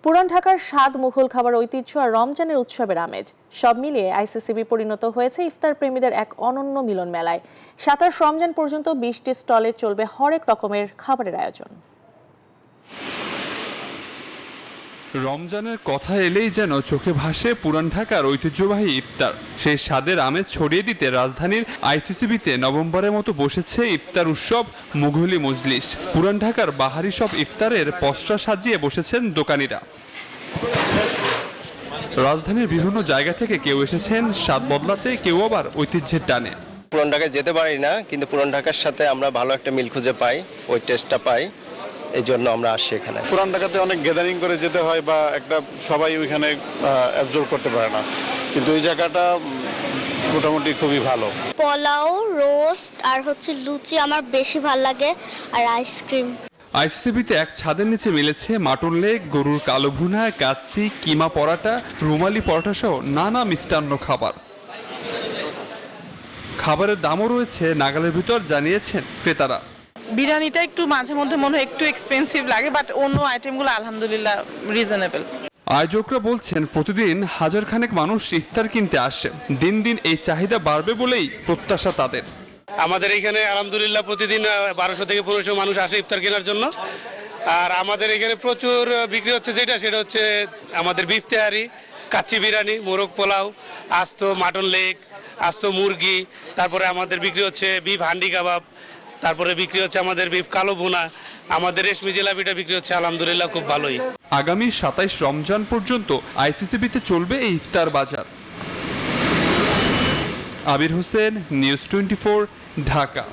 পুরান ঢাকার স্বাদ মুঘল খাবার ঐতিহ্য আর রমজানের উৎসবের আমেজ সব মিলিয়ে আইসিসিবি পরিণত হয়েছে ইফতার প্রেমীদের এক অনন্য মিলন মেলায়। 27 রমজান পর্যন্ত 20টি স্টলে চলবে হরেক রকমের খাবারের আয়োজন। রমজানের কথা এলেই যেন চোখে ভাসে পুরান ঢাকার ঐতিহ্যবাহী ইফতার। সেই স্বাদের আমেজ ছড়িয়ে দিতে রাজধানীর আইসিসিবিতে নভেম্বরের মতো বসেছে ইফতার উৎসব মুঘলি মজলিস। পুরান ঢাকার বাহারি সব ইফতারের পসরা সাজিয়ে বসেছেন দোকানিরা। রাজধানীর বিভিন্ন জায়গা থেকে কেউ এসেছেন স্বাদ বদলাতে, কেউ আবার ঐতিহ্যের টানে। পুরান ঢাকায় যেতে পারি না, কিন্তু পুরান ঢাকার সাথে আমরা ভালো একটা মিল খুঁজে পাই, ওই টেস্টটা পাই, এই জন্য আমরা আসি এখানে। পুরান ঢাকাতে অনেক গ্যাদারিং করে যেতে হয় বা একটা সবাই ওইখানে অ্যাবজর্ব করতে পারে না, কিন্তু ওই জায়গাটা মোটামুটি খুবই ভালো। পোলাও, রোস্ট আর লুচি আমার বেশি ভালো লাগে, আর আইসক্রিম। আইসিসিবিতে এক ছাদের নিচে মিলেছে মাটন লেগ, গরুর কালো ভুনা, কাচ্চি, কিমা পরাটা, রুমালি পরাটা সহ নানা মিষ্টান্ন খাবার। খাবারের দামও রয়েছে নাগালের ভিতর, জানিয়েছেন ক্রেতারা। বিরিয়ানিটা একটু মাঝে মধ্যে মনে হয় একটু এক্সপেন্সিভ লাগে, বাট অন্য আইটেমগুলো আলহামদুলিল্লাহ রিজনেবল। আয়োজকরা বলছেন প্রতিদিন হাজার খানেক মানুষ ইফতার কিনতে আসে। দিন দিন এই চাহিদা বাড়বে বলেই প্রত্যাশা তাদের। আমাদের এখানে আলহামদুলিল্লাহ প্রতিদিন 1200 থেকে 1500 মানুষ আসে ইফতার কেনার জন্য। আর আমাদের এখানে প্রচুর বিক্রি হচ্ছে সেটা হচ্ছে আমাদের বিফ তেহারি, কাচ্চি বিরিয়ানি, মোরগ পোলাও, আস্ত মাটন লেগ, আস্ত মুরগি, তারপরে আমাদের বিক্রি হচ্ছে বিফ হান্ডি কাবাব, তারপরে বিক্রি হচ্ছে আমাদের বিফ কালো ভুনা, আমাদের রেশমি জিলাপিটা বিক্রি হচ্ছে আলহামদুলিল্লাহ খুব ভালোই। আগামী 27 রমজান পর্যন্ত আইসিসিবিতে চলবে এই ইফতার বাজার। আবির হোসেন, নিউজ 24, ঢাকা।